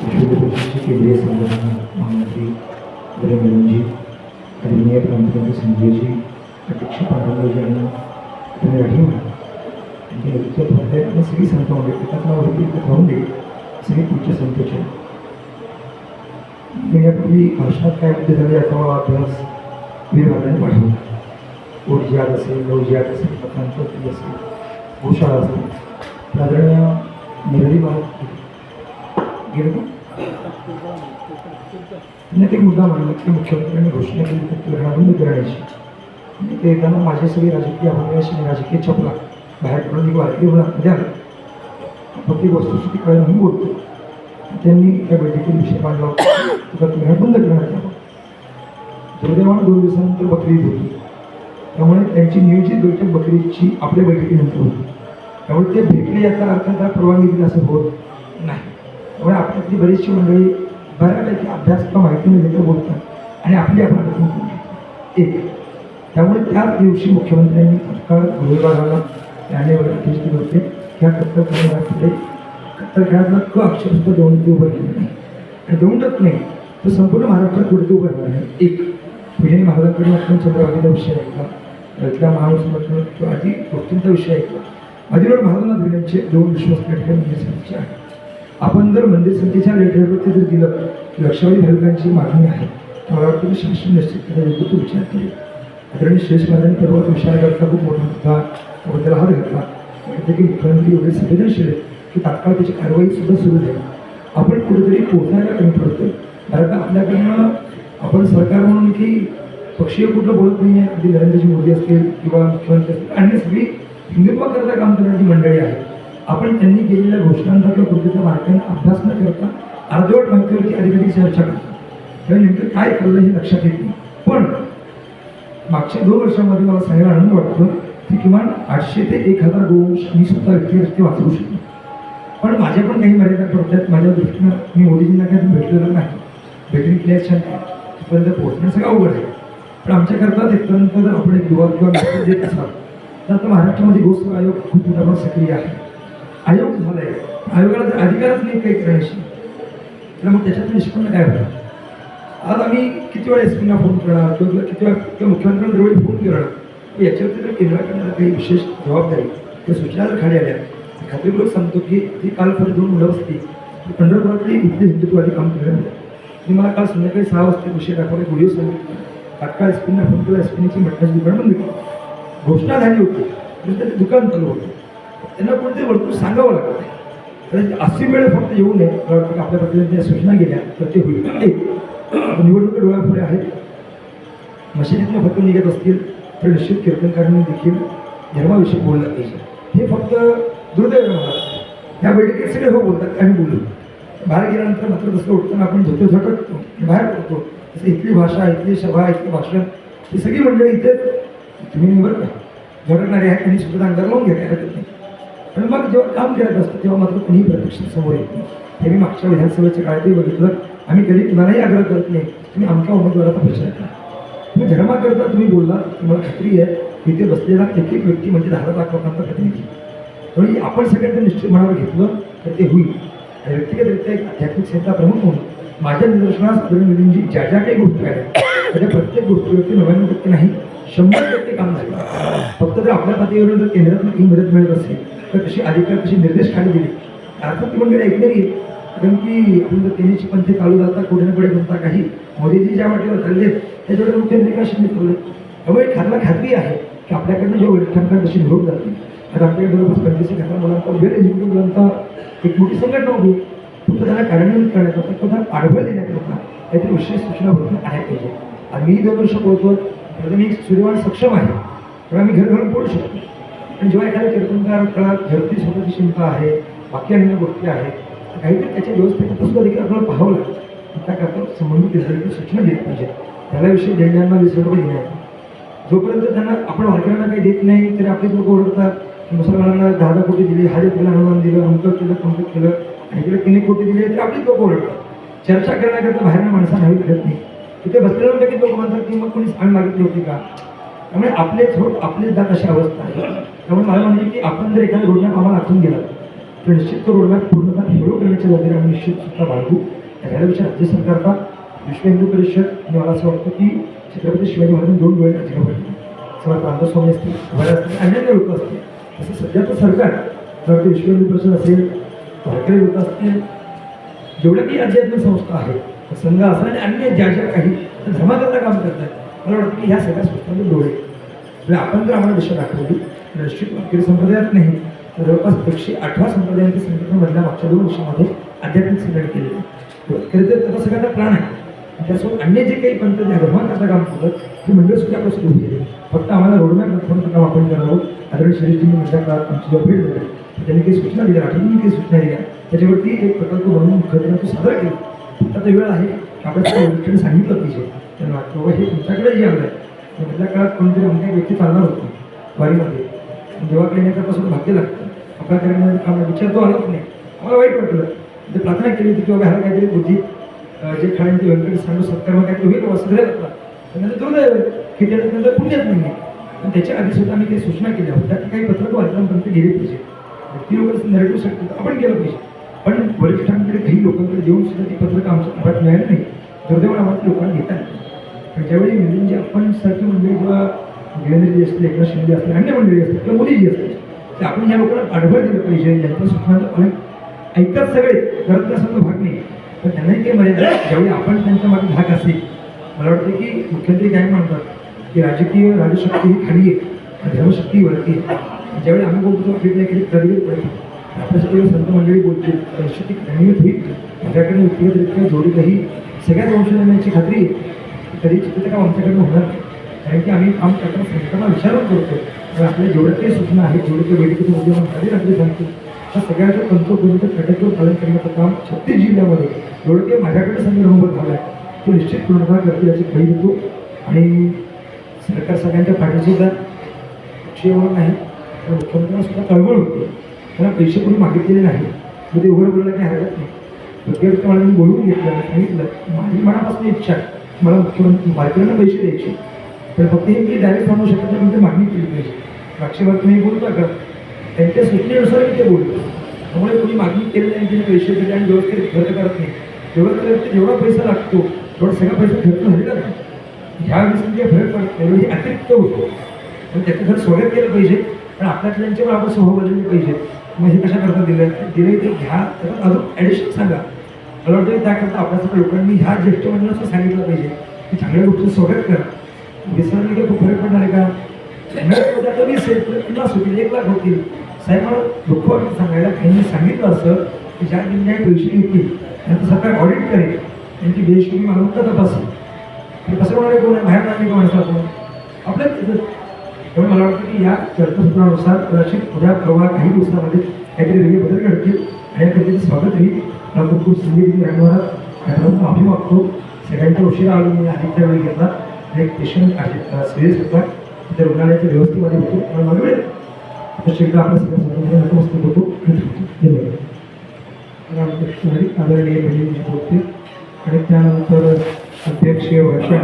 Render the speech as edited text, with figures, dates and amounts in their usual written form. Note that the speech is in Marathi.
विश्वविद्यापीठाचे केंद्रीय संघटना महामंत्री धर्मेंद्रजी, आदरणीय प्रांतमंत्री संजयजी, अध्यक्ष पांडुरंगजी यांना तुम्ही राठी म्हणा. त्यांच्या नेतृत्वात आणि सगळी संत होते एकात्मावरती एकत्र राहून दे सगळे पुढचे संतोचे. मी यापूर्वी भाषणात काय मुद्दे झाले याचा मला अभ्यास विभागाने पाठवला. ऊर्जात असेल, नवजियात असेल, पत्रांतर असेल, भूषाळा असेल, आदरणीय निरली मला गेलं एक मुद्दा मांडला की मुख्यमंत्र्यांनी घोषणा केली तर ग्रहण बंद करण्याची. ते येताना माझे सगळे राजकीय अभ्यास आणि राजकीय चपला बाहेर पडून एक वारकरी होणार द्या प्रत्येक वस्तुस्थिती कळलं म्हणून बोलतो. त्यांनी त्या बैठकीत विषय मांडला होता ग्रहण बंद करण्यात यावं. दुर्दैवानं 2 दिवसानंतर बकरी ईद होती, त्यामुळे त्यांची नियोजित बैठक बकरीची आपल्या बैठकीनंतर होती. त्यामुळे ते भेटले याचा अर्थ त्याला परवानगी दिली असं होत नाही. त्यामुळे आपल्यातली बरीचशी मंडळी बऱ्यापैकी अभ्यास किंवा माहिती न घेता बोलतात आणि आपली आपण एक. त्यामुळे त्याच दिवशी मुख्यमंत्र्यांनी तत्काळ गृहविभागाला त्याने आदेश दिले होते ह्या कत्तल खेळातला क अक्षरसुद्धा देऊन उभं केलं नाही आणि देऊनच नाही तर संपूर्ण महाराष्ट्रात कुठे उभं राहणार नाही. एक पूजनी महाराजांकडून आपण चंद्रभागेचा विषय ऐकला, इथल्या महाराष्ट्रातून आधी गोष्टींचा विषय ऐकला. आदिवर महाराजांना दिल्यांचे 2 विश्वास लेटर मंदिर समितीचे आहे. आपण जर मंदिर समितीच्या लेटरवरती जर दिलं की लक्षावधी भाविकांची मागणी आहे मला वाटतं की शासन निश्चित त्याचा विचार करेल. आदरणीय श्रेष्ठ महाराजांनी परवा विचार करता खूप मोठा मुद्दा त्याला हात घातला. की मुख्यमंत्री एवढे संवेदनशील आहेत की तात्काळ त्याची कारवाईसुद्धा सुरू झाली. आपण कुठेतरी पोहोचायला कमी पडतो. कारण आपल्याकडनं आपण सरकार म्हणून की पक्षीय कुठलं बोलत नाही आहे. अगदी नरेंद्रजी मोदी असतील किंवा मुख्यमंत्री असतील आणि सगळी हिंदुत्वाकरता काम करणारी मंडळी आहे. आपण त्यांनी केलेल्या घोषणांचा किंवा कृतीचा बारकाईने अभ्यास न करता अर्धवट माहितीवरती अधिकाधिक चर्चा करतात. त्यामुळे नेमकं काय कळलं हे लक्षात येत नाही. पण मागच्या 2 वर्षांमध्ये मला सांगायला आनंद वाटतो की किमान 800 ते 1000 गोवंश मी स्वतः व्यक्तिगत वाचवू शकतो. पण माझ्या पण काही मर्यादा पडतात. माझ्या दृष्टीनं मी मोदीजींना काही भेटलेलं नाही. भेटून क्लिअर तिथपर्यंत पोहोचणं सगळं अवघड आहे. पण आमच्याकरता तिथपर्यंत जर आपण एक दुवा किंवा मेसेज देत असाल तर आता महाराष्ट्रामध्ये गोसेवा आयोग खूप मोठा सक्रिय आहे. आयोग झाला आहे, आयोगाला जर अधिकारच नाही काही करण्याची तर मग त्याच्यातून निष्पन्न काय होतं. आज आम्ही किती वेळा एस पीना फोन करणार किंवा किती वेळा किंवा मुख्यमंत्र्यांना दरवेळी फोन करणार याच्यावरती जर केंद्राकडनं काही विशेष जबाबदारी किंवा सूचना जर खाली आल्या खात्रीपूर्वक सांगतो की ती काल परत 2 मुलं असती पंढरपुरातली इथली हिंदुत्ववादी काम करायला मी मला काल संध्याकाळी 6 वाजता विषय दाखवला. एक व्हिडिओ सांगितला तात्काळ एस पीना फोन केला. एस पीची मटणाची दुकान बंद केली. घोषणा झाली होती तर त्याचं दुकान चालू होतं. त्यांना कोणते वर्तुळ सांगावं लागतं. तर 80 वेळ फक्त येऊ नये. आपल्या पद्धतीने सूचना गेल्या तर ते होईल. निवडणुका डोळ्यापुढे आहेत. मशिदीतनं फक्त निघत असतील तर निश्चित कीर्तनकारांनी देखील धर्माविषयी बोललं पाहिजे. हे फक्त दुर्दैव मला या बैठकीत सगळे हो बोलतात आम्ही बोलू. बाहेर गेल्यानंतर मात्र तसं उठताना आपण झोपे झटकतो बाहेर पडतो. तसं इथली भाषा, इथली सभा, इथली भाषण ही सगळी मंडळी इथे तुम्ही निवड का झटकणारे आहेत त्यांनी सुद्धा अंगार लावून घ्या हरकत नाही. पण मग जेव्हा काम करत असतं तेव्हा मात्र कुणीही प्रत्यक्ष समोर येत नाही. हे मी मागच्या विधानसभेच्या काळातही बघितलं. आम्ही कधी कुणालाही आग्रह करत नाही तुम्ही आमच्या उमेदवाराचा प्रचार करा. तुम्ही धर्माकरता तुम्ही बोलला तुम्हाला खात्री आहे तिथे बसलेला एक एक व्यक्ती म्हणजे 10 लाख लोकांचा प्रतिनिधी. त्यामुळे आपण सगळ्यांचं निश्चित मनावर घेतलं तर ते होईल. आणि व्यक्तिगतरित्या एक आध्यात्मिक क्षेत्र प्रमुख म्हणून माझ्या निदर्शनास आदरणीय ज्या ज्या काही गोष्टी आहेत त्याच्या प्रत्येक गोष्टीवरती 99% नाही 100% काम झालं. फक्त जर आपल्या पातळीवरून जर केंद्रातून काही मदत मिळत असेल तर तशी अधिकार तशी निर्देश खाली दिले अर्थात ती मंडळी ऐकणारी आहे. कारण की आपण जर तेनीची पंथे चालू जाता कुठे ना कुठे म्हणता काही मोदीजी ज्या वाटेवर चालले त्याच्याकडे मुख्यमंत्री का शिंदे चालले. त्यामुळे खात्री आहे की आपल्याकडनं जेव्हा वरिष्ठांकडे तशी निरोप जाते तर आपल्याकडे जवळपास 25,000 मुलांचा वेळ एज्युकेटेड मुलांचा एक मोठी संघटना होती. फक्त त्यांना कार्यान्वित करण्याकरता किंवा त्यांना पाठबळ देण्याकरता काहीतरी विशेष सूचना भरून आल्या पाहिजे. आणि मी 2 वर्ष बोलतो तर मी सूर्यवान सक्षम आहे तेव्हा मी घर घरून बोलू शकतो. आणि जेव्हा एखाद्या कीर्तनकार काळात घरची स्वतःची चिंता आहे बाकी अन्य गोष्टी आहेत काहीतरी त्याच्या व्यवस्थेकरता सुद्धा देखील आपल्याला पाहावं लागतं. त्याकरता संबंधित केंद्राची सूचना दिली पाहिजे. त्याला विषयी देण्यांना 20 रुपये देण्यात जोपर्यंत त्यांना आपण वारकऱ्यांना काही देत नाही तरी आपले लोक ओरडतात मुसलमानांना 10 कोटी दिली हरियाणा अनुदान दिलं अमकं केलं तमकं केलं आणि इकडे 3 कोटी दिले तरी आपलीच लोक ओरडतात. चर्चा करण्याकरता बाहेरनं माणसं नाही करत नाही. तिथे बसलेल्यांपैकी लोक म्हणतात की मग कोणी सांग मागितली होती का. त्यामुळे आपले झोप आपलेच जात अशी अवस्था आहे. त्यामुळे मला म्हणजे की आपण जर एखाद्या रोडण्या कामाला आखून गेला तर निश्चित तो रोडमॅप पूर्णतः फॉलो करण्याच्या जबाबदारी आम्ही निश्चित सुद्धा बाळगू. ह्याविषयी राज्य सरकारचा विश्व हिंदू परिषद आणि मला असं वाटतं की छत्रपती शिवाजी महाराजांनी 2 डोळे राज्याला पडले. समर्थ रामदासस्वामी असतील, भवानी असतील, अनेक लोक असतील. तसं सध्याचं सरकार तर विश्व हिंदू परिषद असेल, भारतीय लोक असतील, जेवढ्या काही आध्यात्मिक संस्था आहेत, संघ असं आणि अन्य ज्या ज्या काही धर्माकरता काम करतात, मला वाटतं की ह्या सगळ्या संस्थांचे डोळे म्हणजे आपण जर आम्हाला दिशा दाखवली तर निश्चित वारकरी संप्रदायात नाही तर जवळपास 118 संप्रदायांची संघटनेमधल्या मागच्या 2 वर्षामध्ये आध्यात्मिक संघटना केलेली आहे. खरं तर त्याचा सगळ्यांना प्राण आहे. त्यासोबत अन्य जे काही पंथ ज्या धर्माकरता काम करतात ती मंडळ सुद्धा आपल्या सुरू होईल. फक्त आम्हाला रोडमॅप दाखवण्याचं काम आपण करावं. आदरणीय शरीरजींनी म्हटल्या काळात आमची जेव्हा भेट झाली त्यांनी काही सूचना दिल्या, आठवणींनी काही सूचना दिल्या, त्याच्यावरती एक प्रकल्प बनवून मुख्यमंत्र्यांना तो सादर केला. आता वेळ आहे आपल्या सगळ्या गोष्टीने सांगितलं पाहिजे त्यांना बाबा हे तुमच्याकडे जे आलं आहे मधल्या काळात कोणतरी अनेक व्यक्ती चालणार होतो वारीमध्ये, देवाकडे येण्यापासून भाग्य लागतं. आपल्या करण्याचं काम विचार तो आलाच नाही. आम्हाला वाईट वाटलं. ते प्रार्थना केली होती की बाबा ह्याला काहीतरी बुद्धी जे खाणे ते व्यंकट सांगू सत्कर्म काहीतरी होईल बाबा सगळे लागतात. त्यांना दुर्दैव की त्याच्यानंतर पुण्यात नाही आहे. पण त्याच्या आधी सुद्धा आम्ही काही सूचना केल्या होत्या की काही पत्रक वारकऱ्यांपर्यंत गेले पाहिजे. ती लोक नरेटिव्ह साठी आपण केलं पाहिजे. पण वरिष्ठांकडे काही लोकांकडे देऊन सुद्धा ती पत्रकं आमच्या ताब्यात मिळाली नाही. दुर्दैव आम्हाला लोकांना घेता येईल. पण ज्यावेळी म्हणजे आपण सारखी मंडळी किंवा देवेंद्रजी असतील, एकनाथ शिंदे असतील, अन्य मंडळी असतील किंवा मोदीजी असतील तर आपण ह्या लोकांना पाठबळ दिलं पाहिजे. यांच्या सूचनांचं पालन ऐकतात सगळे, करत नसल्याचा भाग नाही. पण त्यांनाही काही मर्यादा ज्यावेळी आपण त्यांच्या मागे धाक असेल. मला वाटतं की मुख्यमंत्री काय म्हणतात की राजकीय राजशक्ती ही खाली आहे, धर्मशक्ती वरती आहे. ज्यावेळी आम्ही बोलतो फिरल्या की प्रतिबिंब पडते. आपल्यासाठी संत मंडळी बोलतील परिस्थिती नियमित होईल. माझ्याकडे व्यक्तिगतरित्या जोडी काही सगळ्याच वंश देण्याची खात्री आहे. तरी चुकीचं काम आमच्याकडनं होणार नाही. कारण की आम्ही काम करताना संस्थांना विचारून करतो. तर आपल्या जेवढ्या काही सूचना आहेत, जेवढे काही बैठकीतून उद्योगात झाले आपले सांगतो त्या सगळ्याचं तंतोतंत कटाकीवर पालन करण्याचं काम 36 जिल्ह्यामध्ये जेवढं काही माझ्याकडे संदर्भ झाला आहे तो निश्चित पूर्णतः करते याची खाई देतो. आणि सरकार सगळ्यांच्या पाठीशी सुद्धा म्हणून नाही तर मुख्यमंत्र्यांना सुद्धा कळवळ होते. त्यांना पैसे कोणी मागितलेले नाही. मग ते उघड बोलायला काही हरकत नाही. प्रत्येक मला मी बोलवून घेतलं, सांगितलं माझी मनापासून इच्छा मला मुख्यमंत्री वारकऱ्यांना पैसे द्यायचे. तर फक्त हे मी डायरेक्ट सांगू शकत नाही, म्हणजे मागणी केली पाहिजे. मागच्या तुम्ही बोलता का त्यांच्या सूचनेनुसार मी ते बोलतो. त्यामुळे कोणी मागणी केली नाही, त्यांनी पैसे दिले आणि व्यवस्थित खर्च करत नाही. जेवढा पैसा लागतो तेवढा सगळा पैसा खर्च झालेला नाही. ह्या वेळेस फरक पडतो हे अतिरिक्त होतो. पण त्याचं घर स्वागत केलं पाहिजे. पण आपल्यातल्यांचे पण आपण स्वभाव बदलले पाहिजे. मग हे कशा करता दिलं ते घ्या त्याला अजून ॲडिशन सांगा. मला वाटतं त्याकरता आपल्यासगळ्या लोकांनी ह्या ज्येष्ठ मंडळाचं सांगितलं पाहिजे की चांगल्या गोष्टीचं स्वागत करा. विसरले की खूप फरक पडणार आहे का? आता 20 होईल, 50 होतील, 1 लाख होतील. साहेब मला दुःख वाटतं सांगायला. त्यांनी सांगितलं असं की ज्या जिल्ह्यात पैसे घेतील त्यांचं सरकार ऑडिट करेल, त्यांची बेहिशोबी मालमत्ता तपासेल. ते कसं होणार आहे? कोण आहे बाहेर नाही का माणसं आपण आपल्याच तिथं. त्यामुळे मला वाटतं की या चर्चासत्रानुसार कदाचित उद्या परवा काही दिवसामध्ये काहीतरी वेगळे बदल घडतील आणि या कधीचं स्वागत होईल. मला खूप खूप संधी दिली धन्यवाद. माफी मागतो सगळ्यांच्या उशिरा आलो मी आधीच्या वेळी घेतला. एक पेशंट आहे सिरियस होता त्या रुग्णालयाच्या व्यवस्थेमध्ये होतो. मला मागवेल तशी एकदा आपल्या सगळ्या नतमस्तक होतो. धन्यवाद. रामकृष्ण हरी आदरणीय भजनजी बोलते आणि त्यानंतर अध्यक्षीय भाषण